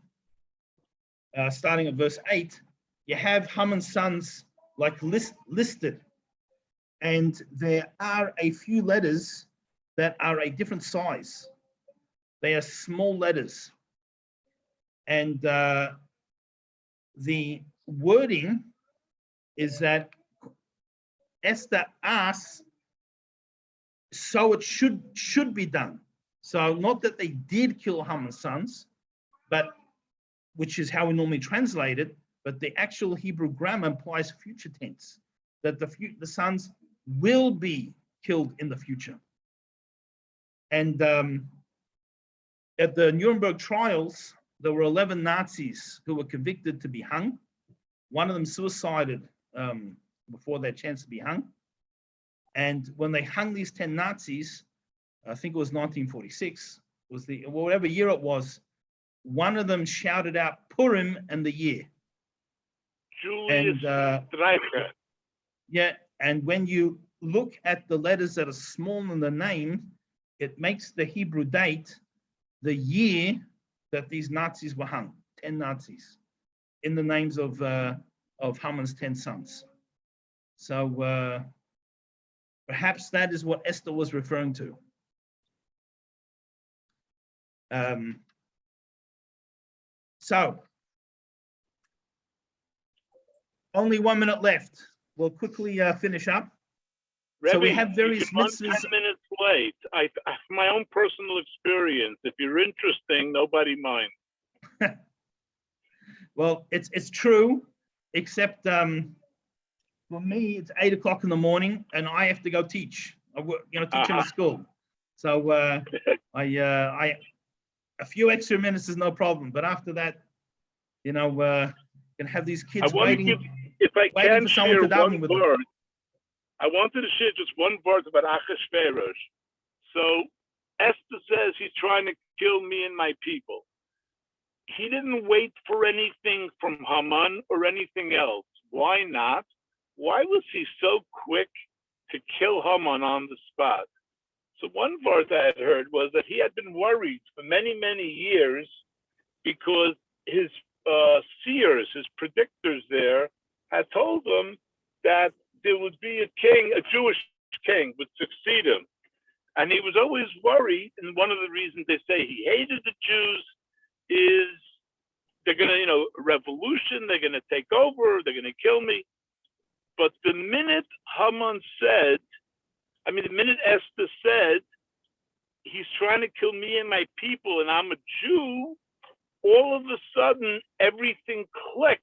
starting at verse 8, you have Haman's sons like listed. And there are a few letters that are a different size. They are small letters. And the wording is that Esther asks, so it should be done. So not that they did kill Haman's sons, but which is how we normally translate it, but the actual Hebrew grammar implies future tense, that the sons will be killed in the future. And at the Nuremberg Trials, there were 11 Nazis who were convicted to be hung. One of them suicided before their chance to be hung. And when they hung these 10 Nazis, I think it was 1946, whatever year it was, one of them shouted out Purim and the year. Julius Streicher. Yeah, and when you look at the letters that are small in the name, it makes the Hebrew date the year that these Nazis were hung, 10 Nazis, in the names of Haman's 10 sons. So perhaps that is what Esther was referring to. So, only 1 minute left. We'll quickly finish up. Rebbe, so we have various mitzvahs. 10 minutes late. I my own personal experience. If you're interesting, nobody minds. Well, it's true, except for me, it's 8 o'clock in the morning, and I have to go teach. I work, teach in a school. So a few extra minutes is no problem, but after that, can have these kids waiting. If I can share one with word, I wanted to share just one word about Achashverosh. So Esther says he's trying to kill me and my people. He didn't wait for anything from Haman or anything else. Why not? Why was he so quick to kill Haman on the spot? So one word I had heard was that he had been worried for many, many years because his seers, his predictors there, had told him that there would be a king, a Jewish king would succeed him. And he was always worried, and one of the reasons they say he hated the Jews is they're going to, revolution, they're going to take over, they're going to kill me. But the minute Haman said, the minute Esther said, he's trying to kill me and my people, and I'm a Jew, all of a sudden, everything clicked.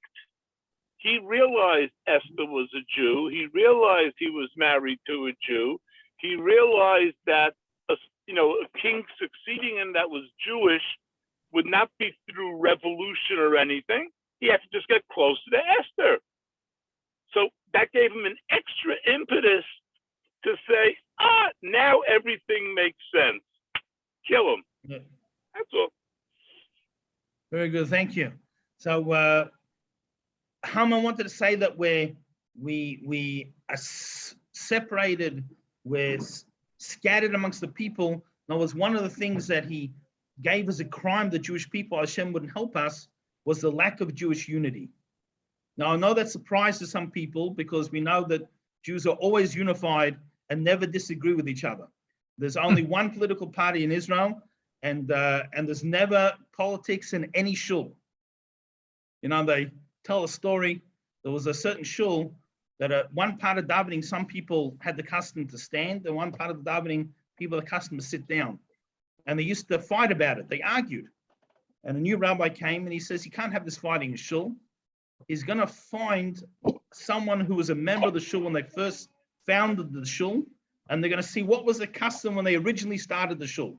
He realized Esther was a Jew. He realized he was married to a Jew. He realized that, a king succeeding him that was Jewish would not be through revolution or anything. He had to just get closer to Esther. So that gave him an extra impetus to say, now everything makes sense. Kill him. Yeah. That's all. Very good, thank you. So Haman wanted to say that we are separated, we're scattered amongst the people. That was one of the things that he gave as a crime the Jewish people, Hashem wouldn't help us, was the lack of Jewish unity. Now I know that surprises some people because we know that Jews are always unified and never disagree with each other. There's only one political party in Israel, and there's never politics in any shul. They tell a story. There was a certain shul that at one part of davening, some people had the custom to stand, and one part of the davening, people had the custom to sit down. And they used to fight about it. They argued. And a new rabbi came and he says, you can't have this fighting in shul. He's going to find someone who was a member of the shul when they first founded the shul, and they're going to see what was the custom when they originally started the shul.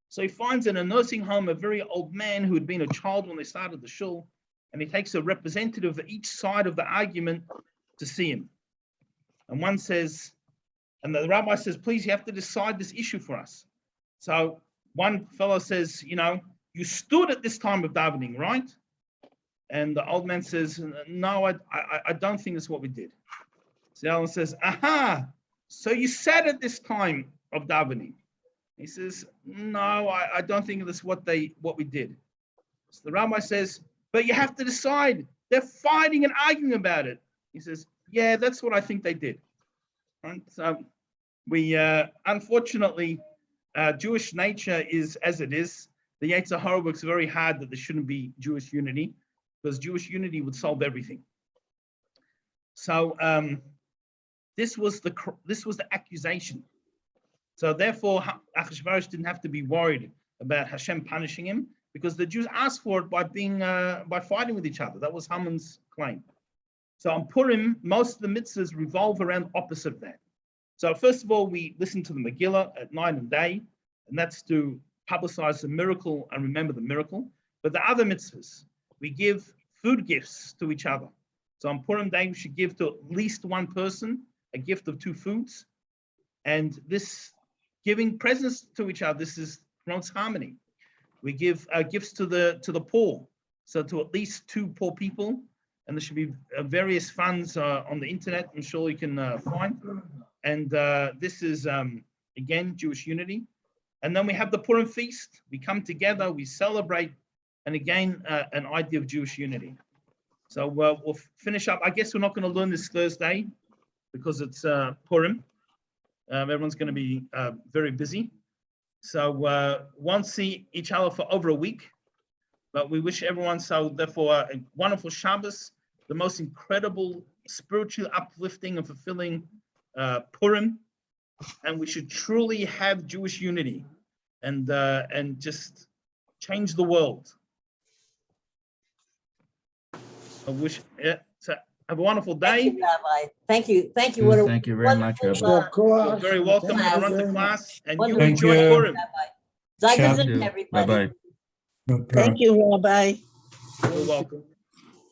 So he finds in a nursing home a very old man who had been a child when they started the shul, and he takes a representative of each side of the argument to see him. And one says, and the rabbi says, please, you have to decide this issue for us. So one fellow says, you stood at this time of davening, right? And the old man says, no, I don't think that's what we did. So the other one says, aha, so you sat at this time of davening. He says, no, I don't think that's what we did. So the rabbi says, but you have to decide. They're fighting and arguing about it. He says, yeah, that's what I think they did. And so we, unfortunately, Jewish nature is as it is. The Yetzer Hara works very hard that there shouldn't be Jewish unity, because Jewish unity would solve everything. So this was the accusation. So therefore, Achashverosh didn't have to be worried about Hashem punishing him, because the Jews asked for it by fighting with each other. That was Haman's claim. So on Purim, most of the mitzvahs revolve around the opposite of that. So first of all, we listen to the Megillah at night and day, and that's to publicize the miracle and remember the miracle. But the other mitzvahs, we give food gifts to each other. So on Purim Day, we should give to at least one person a gift of 2 foods. And this giving presents to each other, this promotes harmony. We give gifts to the poor. So to at least 2 poor people. And there should be various funds on the internet, I'm sure you can find. And this is, again, Jewish unity. And then we have the Purim feast. We come together, we celebrate, and again, an idea of Jewish unity. So we'll finish up. I guess we're not going to learn this Thursday because it's Purim. Everyone's going to be very busy. So won't see each other for over a week. But we wish everyone, so therefore, a wonderful Shabbos, the most incredible spiritual uplifting and fulfilling Purim. And we should truly have Jewish unity and just change the world. I wish, so have a wonderful day. Thank you, Rabbi. Thank you. Thank you very much, Rabbi. You're very welcome to run the class, and you Thank enjoy you. Purim. Zayt, everybody. Bye-bye. Thank you, Rabbi. You're welcome.